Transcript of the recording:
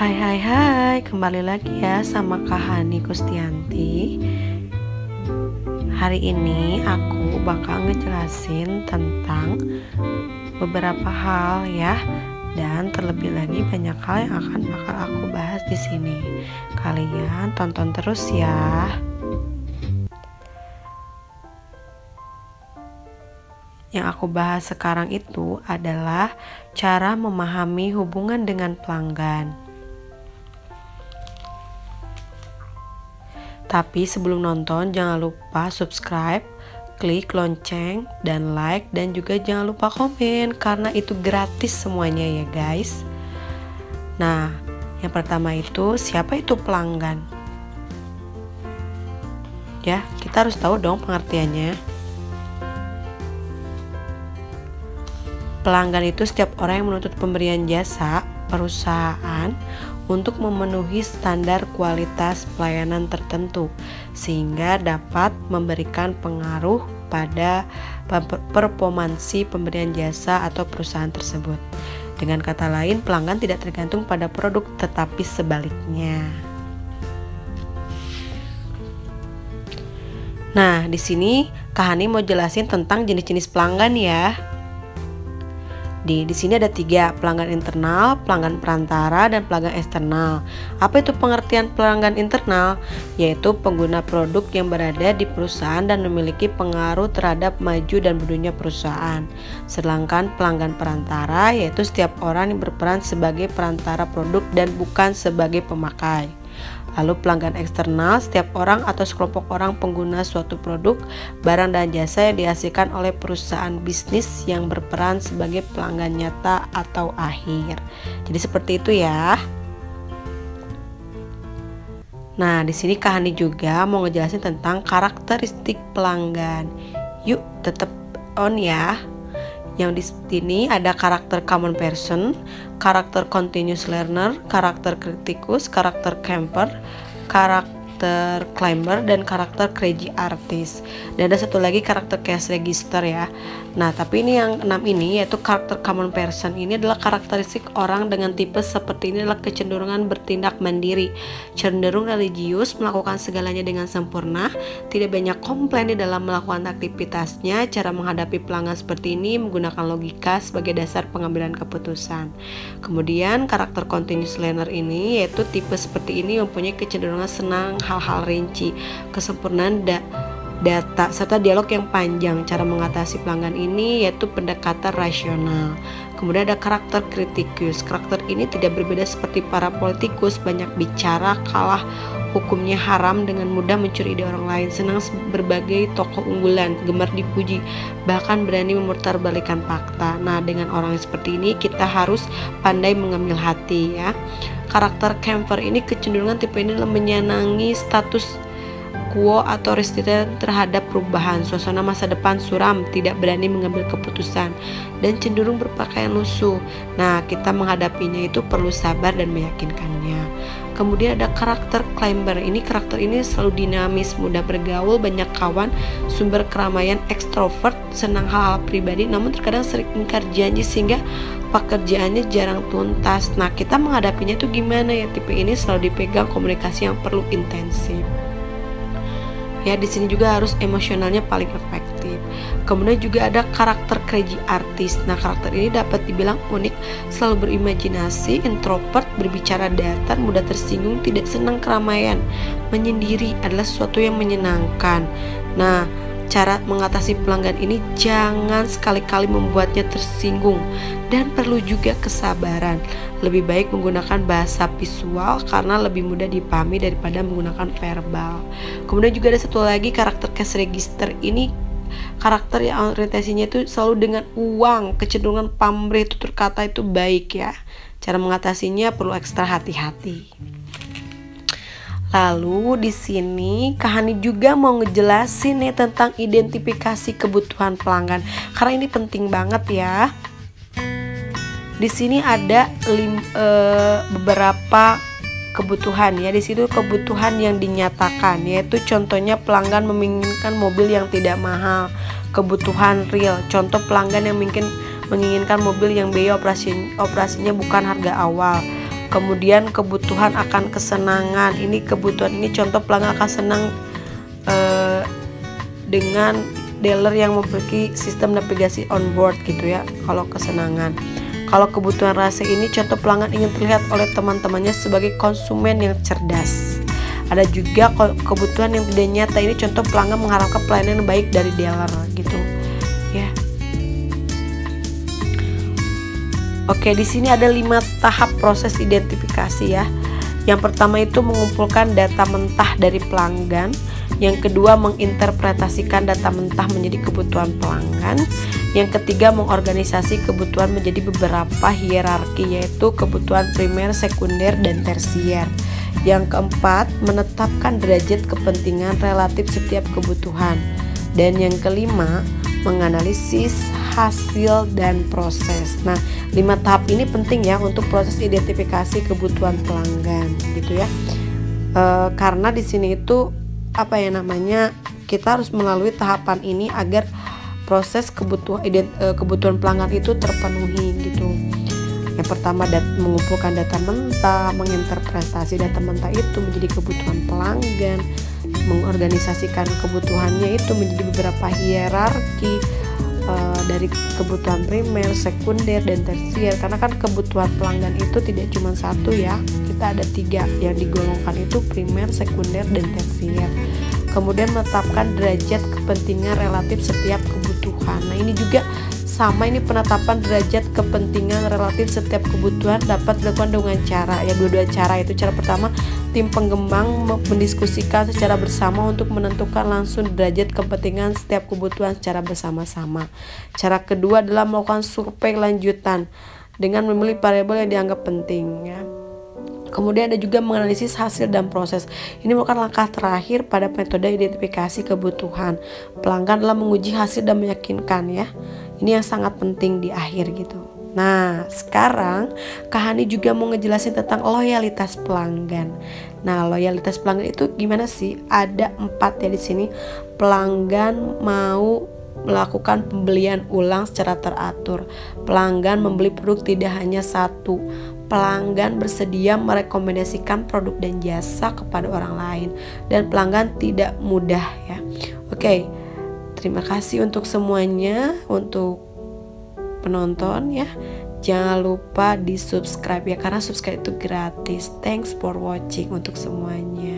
Hai, kembali lagi ya sama Kak Hani Kustianti. Hari ini aku bakal ngejelasin tentang beberapa hal ya, dan terlebih lagi banyak hal yang bakal aku bahas di sini. Kalian tonton terus ya. Yang aku bahas sekarang itu adalah cara memahami hubungan dengan pelanggan. Tapi sebelum nonton jangan lupa subscribe, klik lonceng, dan like, dan juga jangan lupa komen karena itu gratis semuanya ya guys. Nah, yang pertama itu siapa itu pelanggan? Ya, kita harus tahu dong pengertiannya. Pelanggan itu setiap orang yang menuntut pemberian jasa perusahaan untuk memenuhi standar kualitas pelayanan tertentu sehingga dapat memberikan pengaruh pada performansi pemberian jasa atau perusahaan tersebut. Dengan kata lain, pelanggan tidak tergantung pada produk tetapi sebaliknya. Nah, di sini Kak Hani mau jelasin tentang jenis-jenis pelanggan ya. Di sini ada 3, pelanggan internal, pelanggan perantara, dan pelanggan eksternal. Apa itu pengertian pelanggan internal? Yaitu pengguna produk yang berada di perusahaan dan memiliki pengaruh terhadap maju dan berdirinya perusahaan. Sedangkan pelanggan perantara yaitu setiap orang yang berperan sebagai perantara produk dan bukan sebagai pemakai. Lalu pelanggan eksternal, setiap orang atau sekelompok orang pengguna suatu produk, barang dan jasa yang dihasilkan oleh perusahaan bisnis yang berperan sebagai pelanggan nyata atau akhir. Jadi seperti itu ya. Nah, di sini Kak Hani juga mau ngejelasin tentang karakteristik pelanggan. Yuk, tetap on ya. Yang di sini ada karakter common person, karakter continuous learner, karakter kritikus, karakter camper, karakter climber, dan karakter crazy artist. Dan ada satu lagi karakter cash register ya. Nah, tapi ini yang 6 ini yaitu karakter common person. Ini adalah karakteristik orang dengan tipe seperti ini adalah kecenderungan bertindak mandiri, cenderung religius, melakukan segalanya dengan sempurna, tidak banyak komplain di dalam melakukan aktivitasnya. Cara menghadapi pelanggan seperti ini menggunakan logika sebagai dasar pengambilan keputusan. Kemudian karakter continuous learner ini yaitu tipe seperti ini mempunyai kecenderungan senang hal-hal rinci, kesempurnaan data, serta dialog yang panjang. Cara mengatasi pelanggan ini yaitu pendekatan rasional. Kemudian ada karakter kritikus. Karakter ini tidak berbeda seperti para politikus, banyak bicara, kalah hukumnya haram, dengan mudah mencuri ide orang lain, senang berbagai tokoh unggulan, gemar dipuji, bahkan berani memutarbalikkan fakta. Nah, dengan orang yang seperti ini kita harus pandai mengambil hati ya. Karakter camper ini kecenderungan tipe ini menyenangi status quo atau resisten terhadap perubahan, suasana masa depan suram, tidak berani mengambil keputusan, dan cenderung berpakaian lusuh. Nah, kita menghadapinya itu perlu sabar dan meyakinkannya. Kemudian ada karakter climber. Karakter ini selalu dinamis, mudah bergaul, banyak kawan, sumber keramaian, ekstrovert, senang hal-hal pribadi, namun terkadang sering ingkar janji sehingga pekerjaannya jarang tuntas. Nah, kita menghadapinya itu gimana ya? Tipe ini selalu dipegang komunikasi yang perlu intensif. Ya, di sini juga harus emosionalnya paling efektif. Kemudian juga ada karakter crazy artist. Nah, karakter ini dapat dibilang unik, selalu berimajinasi, introvert, berbicara datar, mudah tersinggung, tidak senang keramaian, menyendiri adalah sesuatu yang menyenangkan. Nah, cara mengatasi pelanggan ini jangan sekali-kali membuatnya tersinggung, dan perlu juga kesabaran. Lebih baik menggunakan bahasa visual karena lebih mudah dipahami daripada menggunakan verbal. Kemudian juga ada satu lagi karakter cash register. Ini karakter yang orientasinya itu selalu dengan uang, kecenderungan pamrih, tutur kata itu baik ya. Cara mengatasinya perlu ekstra hati-hati. Lalu di sini Kak Hani juga mau ngejelasin nih tentang identifikasi kebutuhan pelanggan karena ini penting banget ya. Di sini ada beberapa kebutuhan ya. Di situ kebutuhan yang dinyatakan yaitu contohnya pelanggan menginginkan mobil yang tidak mahal. Kebutuhan real, contoh pelanggan yang menginginkan mobil yang biaya operasinya bukan harga awal. Kemudian kebutuhan akan kesenangan. Ini kebutuhan ini contoh pelanggan akan senang dengan dealer yang memiliki sistem navigasi on board gitu ya. Kalau kesenangan. Kalau kebutuhan rahasia ini contoh pelanggan ingin terlihat oleh teman-temannya sebagai konsumen yang cerdas. Ada juga kebutuhan yang tidak nyata, ini contoh pelanggan mengharapkan pelayanan yang baik dari dealer gitu ya. Oke, di sini ada 5 tahap proses identifikasi ya. Yang pertama itu mengumpulkan data mentah dari pelanggan. Yang kedua menginterpretasikan data mentah menjadi kebutuhan pelanggan. Yang ketiga mengorganisasi kebutuhan menjadi beberapa hierarki, yaitu kebutuhan primer, sekunder, dan tersier. Yang keempat menetapkan derajat kepentingan relatif setiap kebutuhan. Dan yang kelima menganalisis hasil dan proses. Nah, 5 tahap ini penting ya untuk proses identifikasi kebutuhan pelanggan gitu ya. Karena di sini itu kita harus melalui tahapan ini agar proses kebutuhan pelanggan itu terpenuhi gitu. Yang pertama mengumpulkan data mentah, menginterpretasi data mentah itu menjadi kebutuhan pelanggan, mengorganisasikan kebutuhannya itu menjadi beberapa hierarki dari kebutuhan primer, sekunder, dan tersier. Karena kan kebutuhan pelanggan itu tidak cuma satu ya, kita ada 3 yang digolongkan itu primer, sekunder, dan tersier. Kemudian menetapkan derajat kepentingan relatif setiap kebutuhan. Nah ini juga sama, ini penetapan derajat kepentingan relatif setiap kebutuhan dapat dilakukan dengan cara ya, dua cara. Itu cara pertama, tim pengembang mendiskusikan secara bersama untuk menentukan langsung derajat kepentingan setiap kebutuhan secara bersama-sama. Cara kedua adalah melakukan survei lanjutan dengan memilih variabel yang dianggap penting ya. Kemudian ada juga menganalisis hasil dan proses. Ini merupakan langkah terakhir pada metode identifikasi kebutuhan pelanggan dalam menguji hasil dan meyakinkan ya. Ini yang sangat penting di akhir gitu. Nah, sekarang Kak Hani juga mau ngejelasin tentang loyalitas pelanggan. Nah, loyalitas pelanggan itu gimana sih? Ada 4 ya di sini. Pelanggan mau melakukan pembelian ulang secara teratur. Pelanggan membeli produk tidak hanya satu. Pelanggan bersedia merekomendasikan produk dan jasa kepada orang lain, dan pelanggan tidak mudah ya. Oke, terima kasih untuk semuanya, untuk penonton ya. Jangan lupa di subscribe ya, karena subscribe itu gratis. Thanks for watching untuk semuanya.